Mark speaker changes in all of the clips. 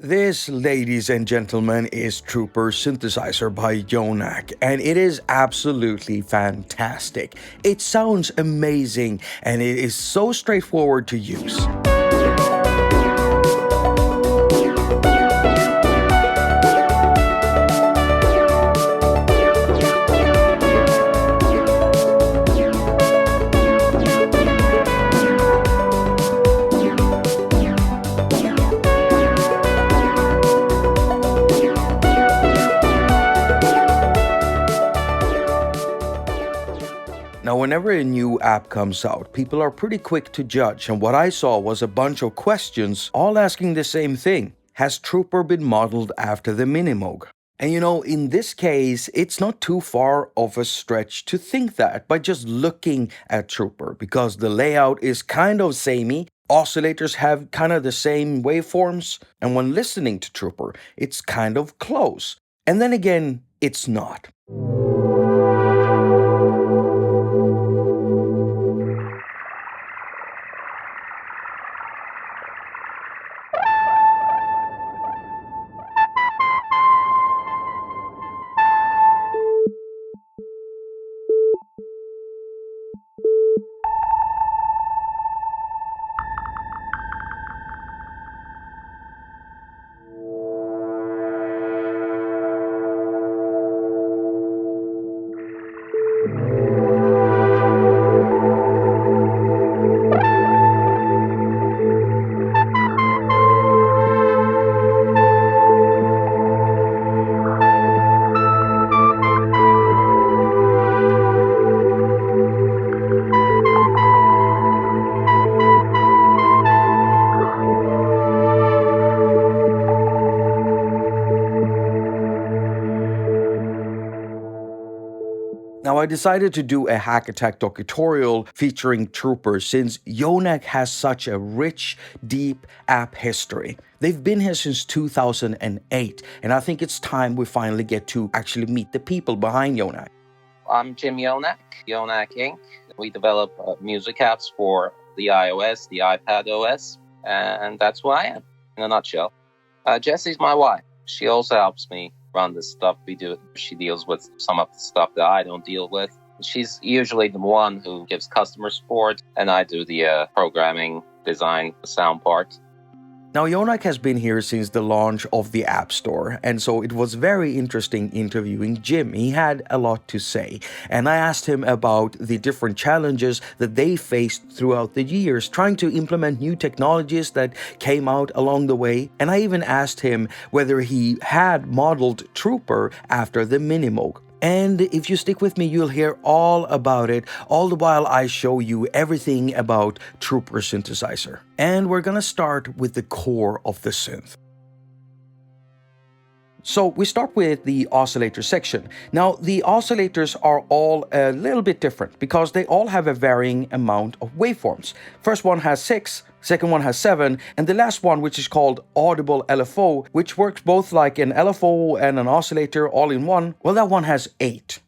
Speaker 1: This, ladies and gentlemen, is Trooper Synthesizer by Yonac, and it is absolutely fantastic. It sounds amazing, and it is so straightforward to use. Now, whenever a new app comes out, people are pretty quick to judge, and what I saw was a bunch of questions, all asking the same thing. Has Trooper been modeled after the Minimoog? And in this case, it's not too far of a stretch to think that by just looking at Trooper, because the layout is kind of samey, oscillators have kind of the same waveforms, and when listening to Trooper, it's kind of close. And then again, it's not. Now, I decided to do a attaQ Docutorial featuring Trooper since Yonac has such a rich, deep app history. They've been here since 2008, and I think it's time we finally get to actually meet the people behind Yonac.
Speaker 2: I'm Jim Yonac, Yonac Inc. We develop music apps for the iOS, the iPad OS, and that's who I am, in a nutshell. Jessie's my wife. She also helps me run the stuff we do. She deals with some of the stuff that I don't deal with. She's usually the one who gives customer support, and I do the programming, design, the sound part.
Speaker 1: Now, Yonac has been here since the launch of the App Store, and so it was very interesting interviewing Jim. He had a lot to say, and I asked him about the different challenges that they faced throughout the years, trying to implement new technologies that came out along the way, and I even asked him whether he had modeled Trooper after the Minimoog. And if you stick with me, you'll hear all about it, all the while I show you everything about Trooper Synthesizer. And we're gonna start with the core of the synth. So we start with the oscillator section. Now, the oscillators are all a little bit different because they all have a varying amount of waveforms. First one has 6, second one has 7, and the last one, which is called audible LFO, which works both like an LFO and an oscillator all in one, well, that one has 8.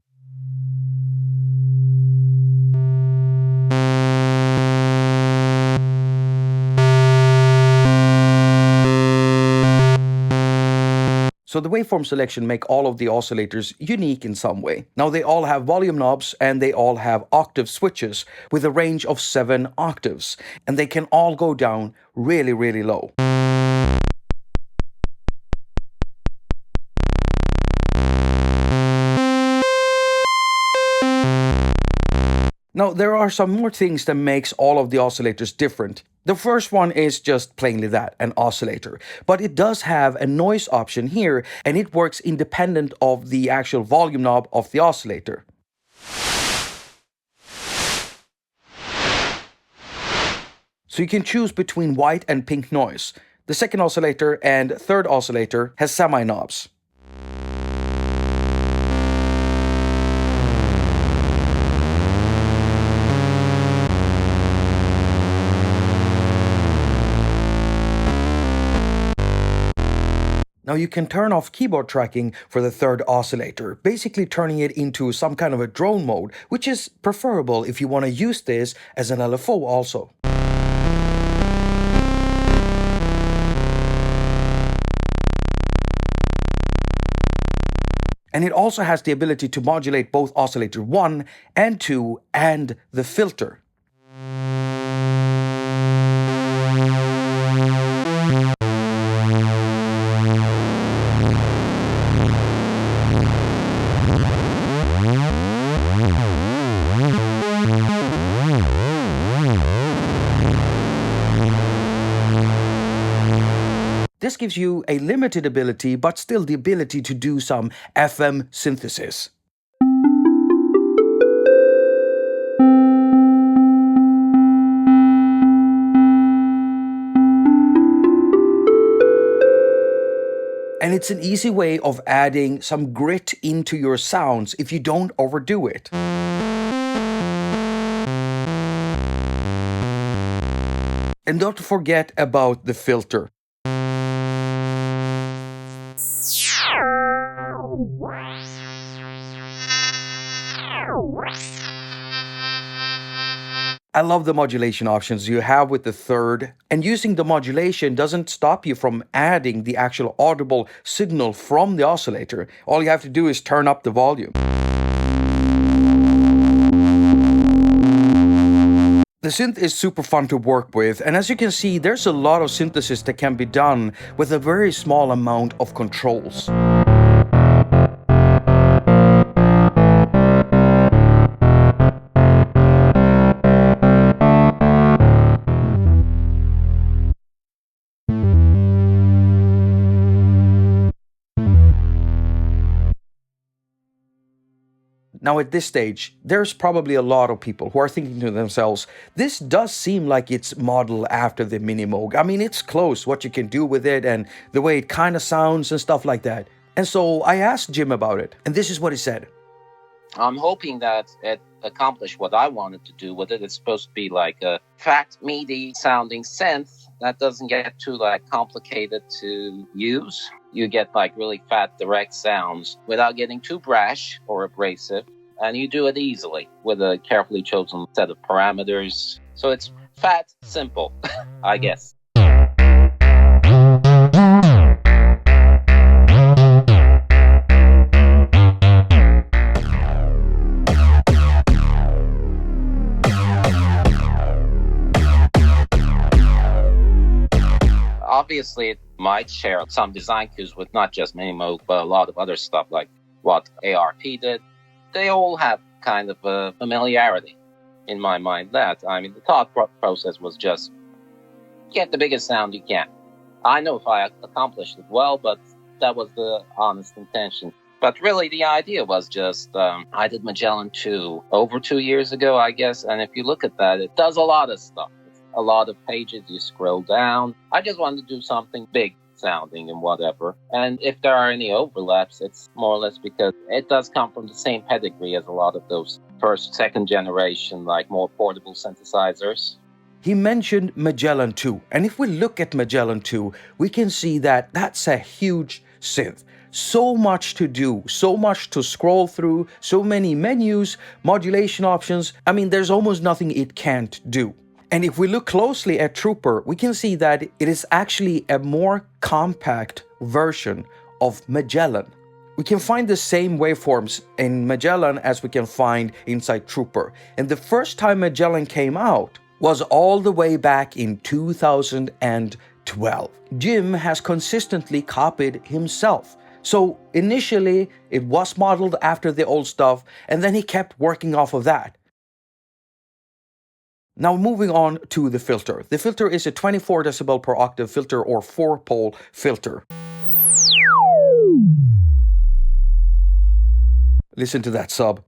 Speaker 1: So the waveform selection make all of the oscillators unique in some way. Now they all have volume knobs and they all have octave switches with a range of 7 octaves. And they can all go down really, really low. Now, there are some more things that makes all of the oscillators different. The first one is just plainly that, an oscillator. But it does have a noise option here, and it works independent of the actual volume knob of the oscillator. So you can choose between white and pink noise. The second oscillator and third oscillator has semi-knobs. Now you can turn off keyboard tracking for the third oscillator, basically turning it into some kind of a drone mode, which is preferable if you want to use this as an LFO also. And it also has the ability to modulate both oscillator 1 and 2 and the filter. This gives you a limited ability, but still the ability to do some FM synthesis. And it's an easy way of adding some grit into your sounds if you don't overdo it. And don't forget about the filter. I love the modulation options you have with the third, and using the modulation doesn't stop you from adding the actual audible signal from the oscillator. All you have to do is turn up the volume. The synth is super fun to work with, and as you can see, there's a lot of synthesis that can be done with a very small amount of controls. Now at this stage, there's probably a lot of people who are thinking to themselves, this does seem like it's modeled after the Minimoog. I mean, it's close, what you can do with it and the way it kind of sounds and stuff like that. And so I asked Jim about it, and this is what he said.
Speaker 2: I'm hoping that it accomplished what I wanted to do with it. It's supposed to be like a fat, meaty sounding synth that doesn't get too complicated to use. You get really fat, direct sounds without getting too brash or abrasive. And you do it easily with a carefully chosen set of parameters. So it's fat, simple, I guess. Obviously, it might share some design cues with not just Minimoog, but a lot of other stuff like what ARP did. They all have kind of a familiarity in my mind. The thought process was just get the biggest sound you can. I know if I accomplished it well, but that was the honest intention. But really, the idea was just, I did Magellan 2 over 2 years ago, I guess. And if you look at that, it does a lot of stuff. A lot of pages, you scroll down. I just wanted to do something big sounding and whatever. And if there are any overlaps, it's more or less because it does come from the same pedigree as a lot of those first, second generation, more portable synthesizers.
Speaker 1: He mentioned Magellan 2, and if we look at Magellan 2, we can see that that's a huge synth. So much to do, so much to scroll through, so many menus, modulation options. There's almost nothing it can't do. And if we look closely at Trooper, we can see that it is actually a more compact version of Magellan. We can find the same waveforms in Magellan as we can find inside Trooper. And the first time Magellan came out was all the way back in 2012. Jim has consistently copied himself. So initially, it was modeled after the old stuff, and then he kept working off of that. Now moving on to the filter. The filter is a 24 decibel per octave filter or 4-pole filter. Listen to that sub.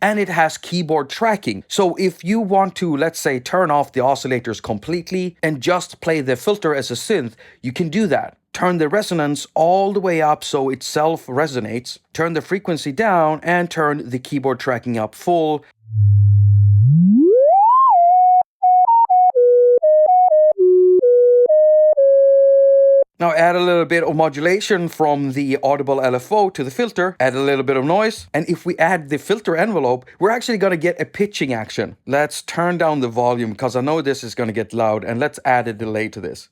Speaker 1: And it has keyboard tracking. So if you want to, let's say, turn off the oscillators completely and just play the filter as a synth, you can do that. Turn the resonance all the way up so it self-resonates, turn the frequency down, and turn the keyboard tracking up full. Now add a little bit of modulation from the audible LFO to the filter, add a little bit of noise, and if we add the filter envelope, we're actually going to get a pitching action. Let's turn down the volume because I know this is going to get loud, and let's add a delay to this.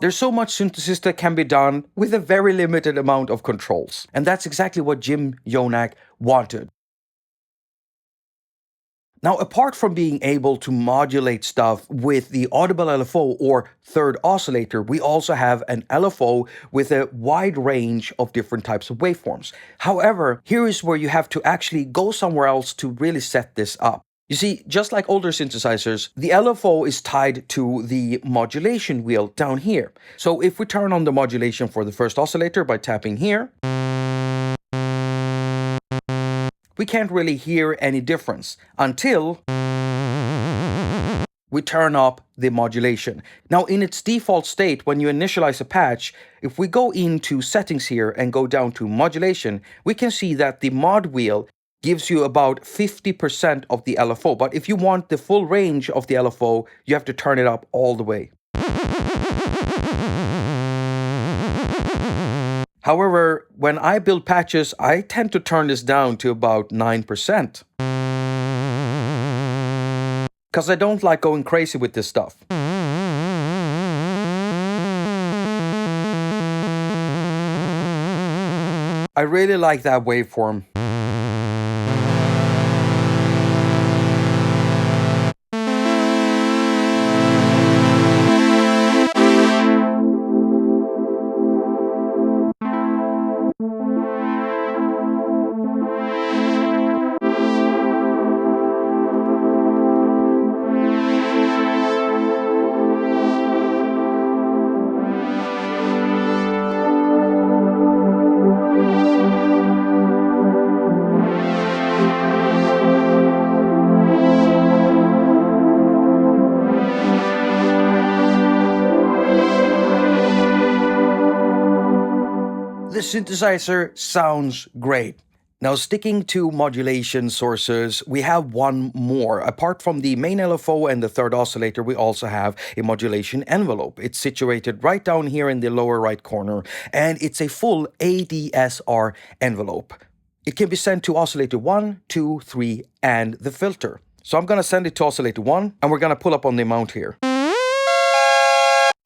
Speaker 1: There's so much synthesis that can be done with a very limited amount of controls, and that's exactly what Jim Yonac wanted. Now, apart from being able to modulate stuff with the audible LFO or third oscillator, we also have an LFO with a wide range of different types of waveforms. However, here is where you have to actually go somewhere else to really set this up. You see, just like older synthesizers, the LFO is tied to the modulation wheel down here. So if we turn on the modulation for the first oscillator by tapping here, we can't really hear any difference until we turn up the modulation. Now, in its default state, when you initialize a patch, if we go into settings here and go down to modulation, we can see that the mod wheel gives you about 50% of the LFO. But if you want the full range of the LFO, you have to turn it up all the way. However, when I build patches, I tend to turn this down to about 9%. Because I don't like going crazy with this stuff. I really like that waveform. The synthesizer sounds great. Now, sticking to modulation sources, we have one more. Apart from the main LFO and the third oscillator, we also have a modulation envelope. It's situated right down here in the lower right corner, and it's a full ADSR envelope. It can be sent to oscillator 1, 2, 3, and the filter. So I'm going to send it to oscillator 1, and we're going to pull up on the amount here.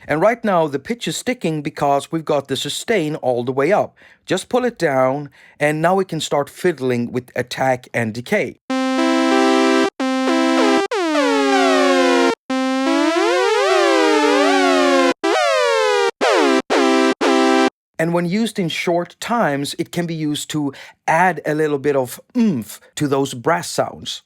Speaker 1: And right now the pitch is sticking because we've got the sustain all the way up. Just pull it down, and now we can start fiddling with attack and decay. And when used in short times, it can be used to add a little bit of oomph to those brass sounds.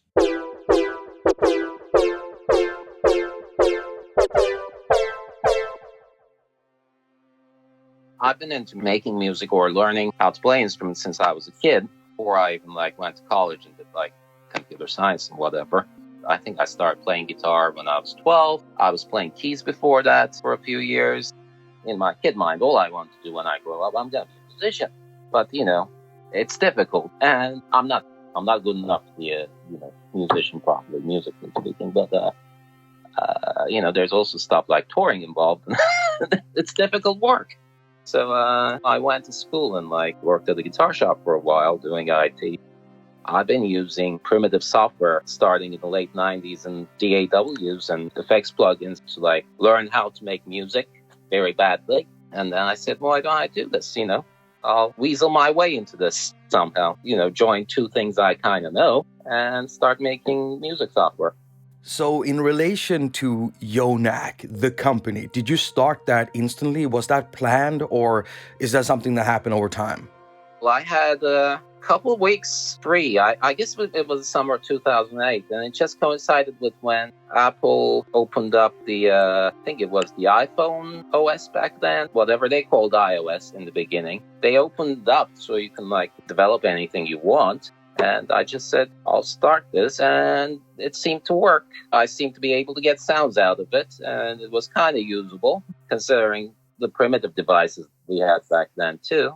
Speaker 2: I've been into making music or learning how to play instruments since I was a kid, before I even went to college and did computer science and whatever. I think I started playing guitar when I was 12. I was playing keys before that for a few years. In my kid mind, all I want to do when I grow up, I'm gonna be a musician. But it's difficult, and I'm not good enough to be a musician properly, musically speaking. But there's also stuff like touring involved. It's difficult work. So I went to school and worked at a guitar shop for a while doing IT. I've been using primitive software starting in the late 90s and DAWs and effects plugins to learn how to make music very badly. And then I said, why don't I do this? I'll weasel my way into this somehow, join two things I kind of know and start making music software.
Speaker 1: So in relation to Yonac, the company, did you start that instantly? Was that planned, or is that something that happened over time?
Speaker 2: Well, I had a couple of weeks free. I guess it was summer 2008, and it just coincided with when Apple opened up I think it was the iPhone OS back then, whatever they called iOS in the beginning. They opened up so you can develop anything you want. And I just said, I'll start this, and it seemed to work. I seemed to be able to get sounds out of it, and it was kind of usable, considering the primitive devices we had back then, too.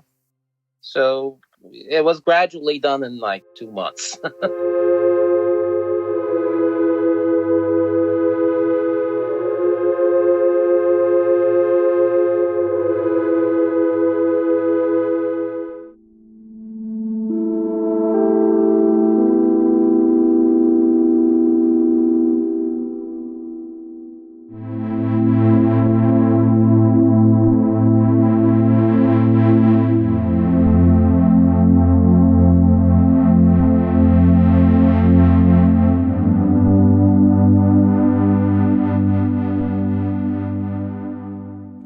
Speaker 2: So it was gradually done in 2 months.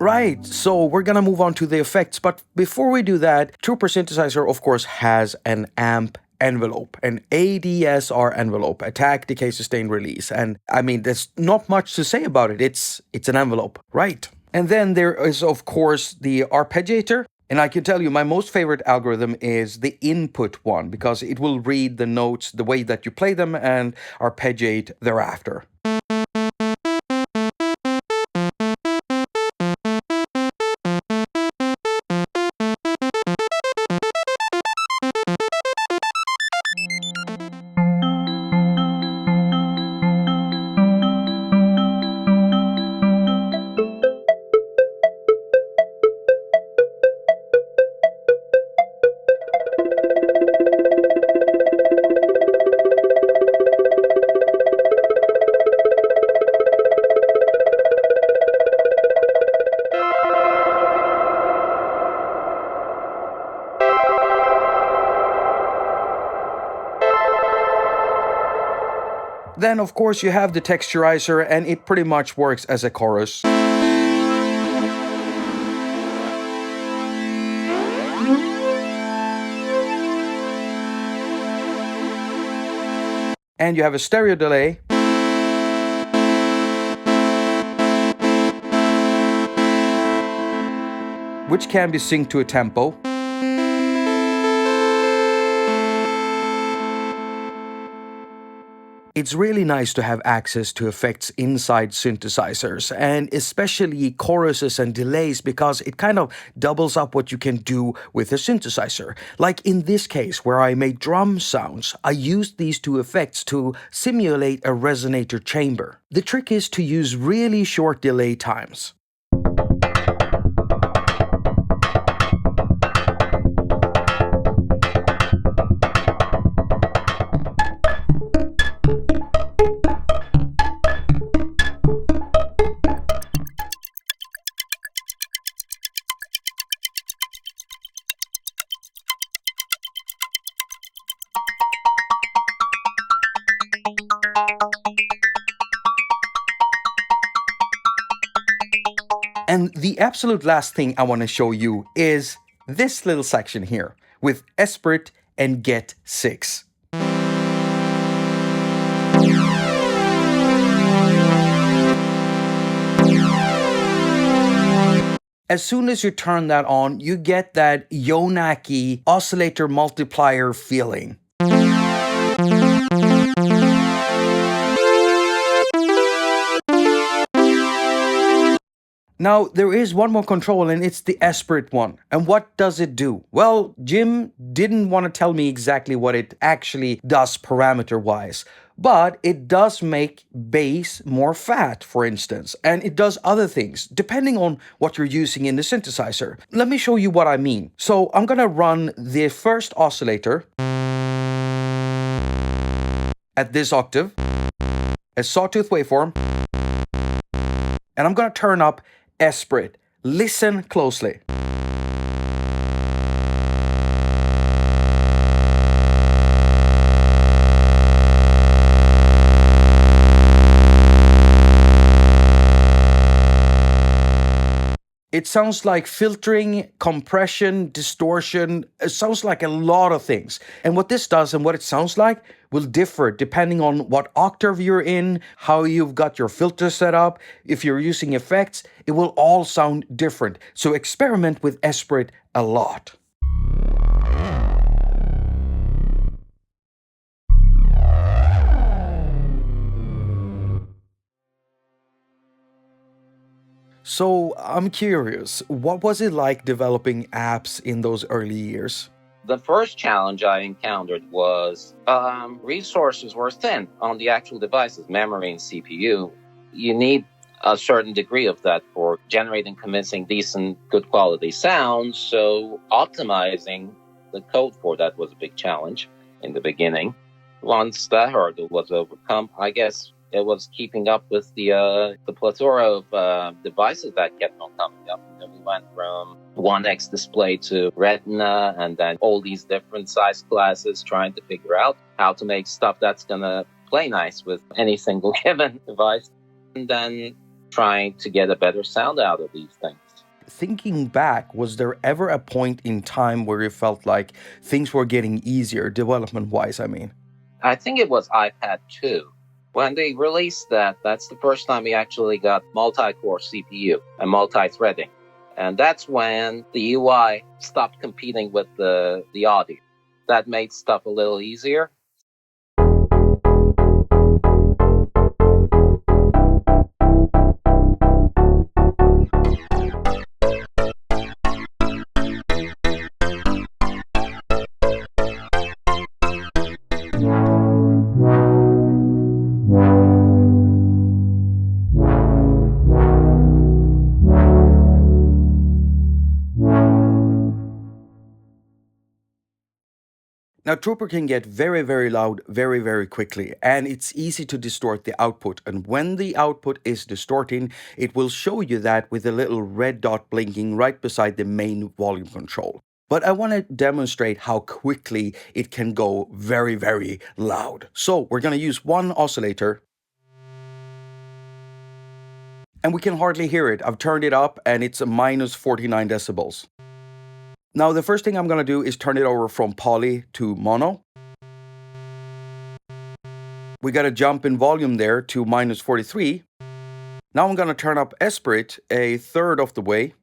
Speaker 1: Right, so we're gonna move on to the effects, but before we do that, Trooper Synthesizer, of course, has an amp envelope, an ADSR envelope, attack, decay, sustain, release. And I mean, there's not much to say about it. It's an envelope, right? And then there is, of course, the arpeggiator. And I can tell you, my most favorite algorithm is the input one, because it will read the notes the way that you play them and arpeggiate thereafter. Then, of course, you have the Texturizer, and it pretty much works as a chorus. And you have a stereo delay. Which can be synced to a tempo. It's really nice to have access to effects inside synthesizers, and especially choruses and delays, because it kind of doubles up what you can do with a synthesizer. Like in this case, where I made drum sounds, I used these two effects to simulate a resonator chamber. The trick is to use really short delay times. And the absolute last thing I want to show you is this little section here with Esprit and Get 6. As soon as you turn that on, you get that Yonac oscillator multiplier feeling. Now, there is one more control, and it's the Esprit one. And what does it do? Well, Jim didn't want to tell me exactly what it actually does parameter-wise, but it does make bass more fat, for instance, and it does other things, depending on what you're using in the synthesizer. Let me show you what I mean. So I'm gonna run the first oscillator at this octave, a sawtooth waveform, and I'm gonna turn up Esprit. Listen closely. It sounds like filtering, compression, distortion. It sounds like a lot of things. And what this does and what it sounds like will differ depending on what octave you're in, how you've got your filter set up. If you're using effects, it will all sound different. So experiment with Esprit a lot. So I'm curious, what was it like developing apps in those early years?
Speaker 2: The first challenge I encountered was resources were thin on the actual devices, memory and CPU. You need a certain degree of that for generating convincing, decent, good quality sounds. So optimizing the code for that was a big challenge in the beginning. Once that hurdle was overcome, I guess it was keeping up with the plethora of devices that kept on coming up. And we went from 1x display to Retina, and then all these different size classes, trying to figure out how to make stuff that's going to play nice with any single given device, and then trying to get a better sound out of these things.
Speaker 1: thinking back, was there ever a point in time where you felt like things were getting easier, development-wise, I mean?
Speaker 2: I think it was iPad 2. When they released that, that's the first time we actually got multi-core CPU and multi-threading. And that's when the UI stopped competing with the audio. That made stuff a little easier.
Speaker 1: Now, Trooper can get very, very loud very, very quickly, and it's easy to distort the output. And when the output is distorting, it will show you that with a little red dot blinking right beside the main volume control. But I want to demonstrate how quickly it can go very, very loud. So we're going to use one oscillator. And we can hardly hear it. I've turned it up and it's a minus 49 decibels. Now, the first thing I'm going to do is turn it over from poly to mono. We got a jump in volume there to minus 43. Now I'm going to turn up Esprit a third of the way.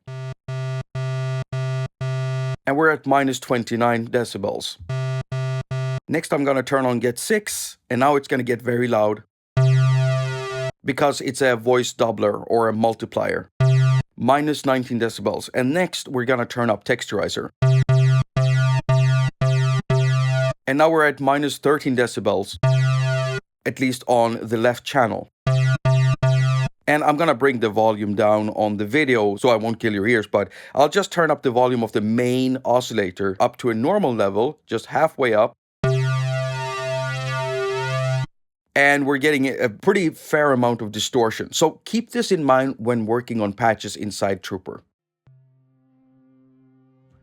Speaker 1: And we're at minus 29 decibels. Next, I'm going to turn on Get 6, and now it's going to get very loud because it's a voice doubler or a multiplier. Minus 19 decibels. And next, we're going to turn up Texturizer. And now we're at minus 13 decibels, at least on the left channel. And I'm going to bring the volume down on the video so I won't kill your ears, but I'll just turn up the volume of the main oscillator up to a normal level, just halfway up. And we're getting a pretty fair amount of distortion. So keep this in mind when working on patches inside Trooper.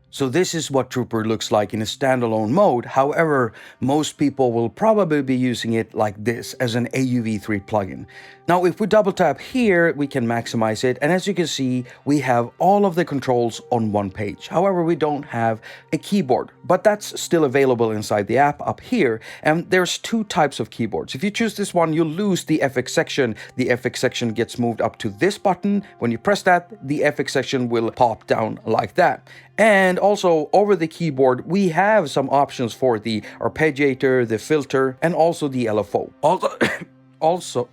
Speaker 1: So this is what Trooper looks like in a standalone mode. However, most people will probably be using it like this as an AUV3 plugin. Now, if we double tap here, we can maximize it. And as you can see, we have all of the controls on one page. However, we don't have a keyboard, but that's still available inside the app up here. And there's two types of keyboards. If you choose this one, you'll lose the FX section. The FX section gets moved up to this button. When you press that, the FX section will pop down like that. And also over the keyboard, we have some options for the arpeggiator, the filter, and also the LFO. Also,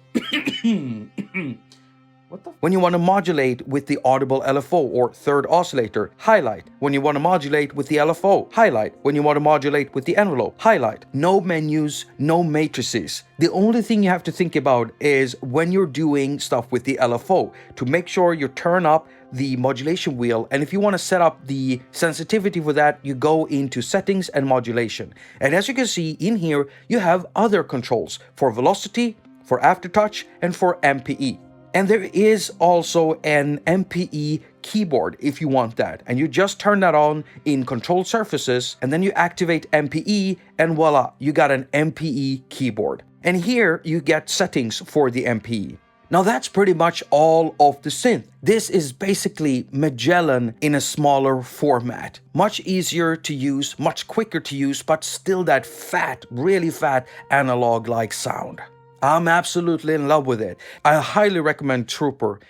Speaker 1: when you want to modulate with the audible LFO or third oscillator, highlight. When you want to modulate with the LFO, highlight. When you want to modulate with the envelope, highlight. No menus, no matrices. The only thing you have to think about is when you're doing stuff with the LFO, to make sure you turn up the modulation wheel, and if you want to set up the sensitivity for that, you go into settings and modulation. And as you can see in here, you have other controls for velocity, for aftertouch, and for MPE. And there is also an MPE keyboard if you want that. And you just turn that on in control surfaces, and then you activate MPE, and voila, you got an MPE keyboard. And here you get settings for the MPE. Now that's pretty much all of the synth. This is basically Magellan in a smaller format. Much easier to use, much quicker to use, but still that fat, really fat analog-like sound. I'm absolutely in love with it. I highly recommend Trooper.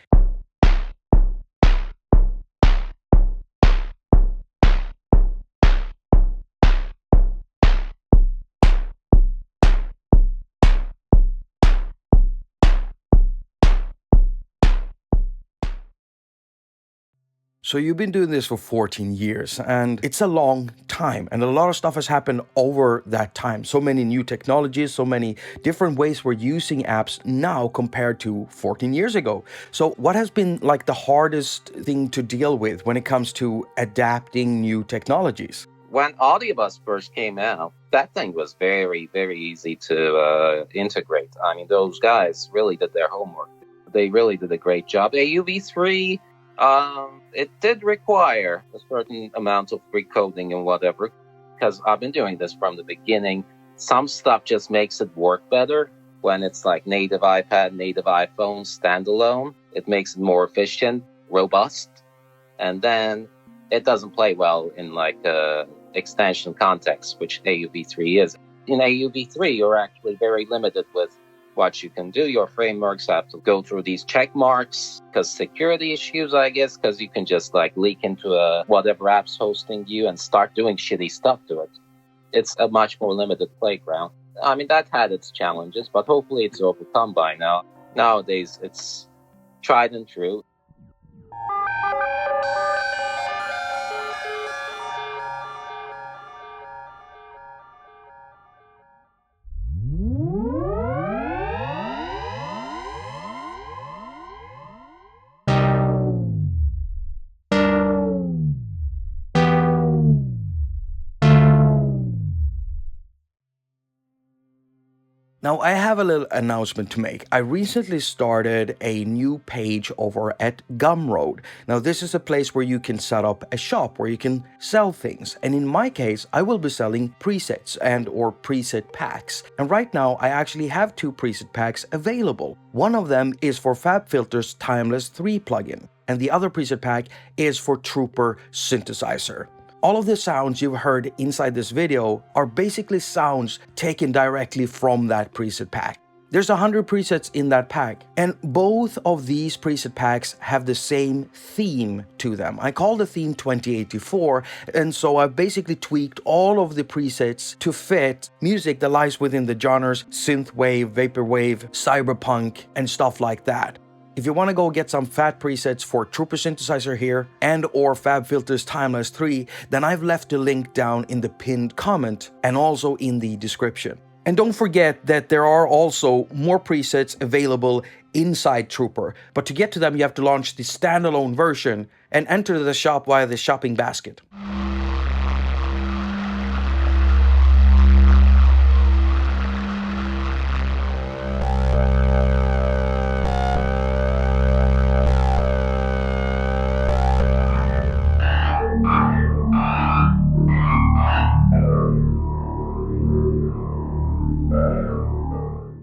Speaker 1: So you've been doing this for 14 years, and it's a long time, and a lot of stuff has happened over that time. So many new technologies, so many different ways we're using apps now compared to 14 years ago. So what has been like the hardest thing to deal with when it comes to adapting new technologies?
Speaker 2: When Audiobus first came out, that thing was very, very easy to integrate. I mean, those guys really did their homework. They really did a great job. AUV3, it did require a certain amount of recoding and whatever, because I've been doing this from the beginning. Some stuff just makes it work better when it's like native iPad, native iPhone, standalone. It makes it more efficient, robust. And then it doesn't play well in like extension context, which AUV3 is. In AUV3, you're actually very limited with what you can do. Your frameworks have to go through these check marks because security issues, I guess, because you can just like leak into whatever app's hosting you and start doing shitty stuff to it. It's a much more limited playground. I mean, that had its challenges, but hopefully it's overcome by now. Nowadays, it's tried and true.
Speaker 1: Now, I have a little announcement to make. I recently started a new page over at Gumroad. Now, this is a place where you can set up a shop where you can sell things. And in my case, I will be selling presets or preset packs. And right now, I actually have 2 preset packs available. One of them is for FabFilter's Timeless 3 plugin, and the other preset pack is for Trooper Synthesizer. All of the sounds you've heard inside this video are basically sounds taken directly from that preset pack. There's 100 presets in that pack, and both of these preset packs have the same theme to them. I call the theme 2084, and so I've basically tweaked all of the presets to fit music that lies within the genres synthwave, vaporwave, cyberpunk, and stuff like that. If you want to go get some fat presets for Trooper Synthesizer here and or FabFilter's Timeless 3, then I've left a link down in the pinned comment and also in the description. And don't forget that there are also more presets available inside Trooper, but to get to them you have to launch the standalone version and enter the shop via the shopping basket.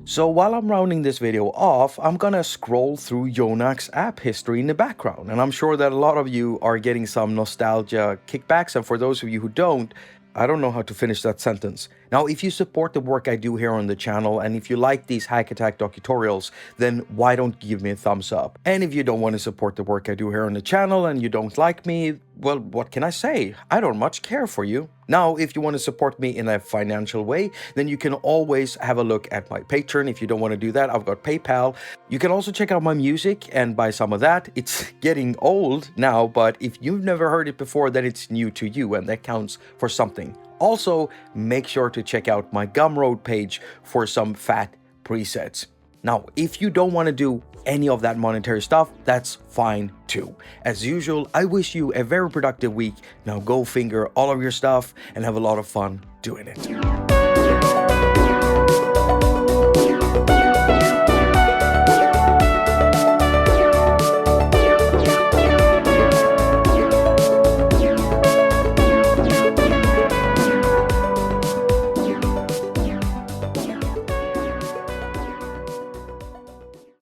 Speaker 1: So while I'm rounding this video off, I'm gonna scroll through Yonac's app history in the background, and I'm sure that a lot of you are getting some nostalgia kickbacks, and for those of you who don't, I don't know how to finish that sentence. Now, if you support the work I do here on the channel, and if you like these hack attack docutorials, then why don't you give me a thumbs up? And if you don't want to support the work I do here on the channel and you don't like me, well, what can I say? I don't much care for you. Now, if you want to support me in a financial way, then you can always have a look at my Patreon. If you don't want to do that, I've got PayPal. You can also check out my music and buy some of that. It's getting old now, but if you've never heard it before, then it's new to you, and that counts for something. Also, make sure to check out my Gumroad page for some fat presets. Now, if you don't want to do any of that monetary stuff, that's fine too. As usual, I wish you a very productive week. Now go finger all of your stuff and have a lot of fun doing it.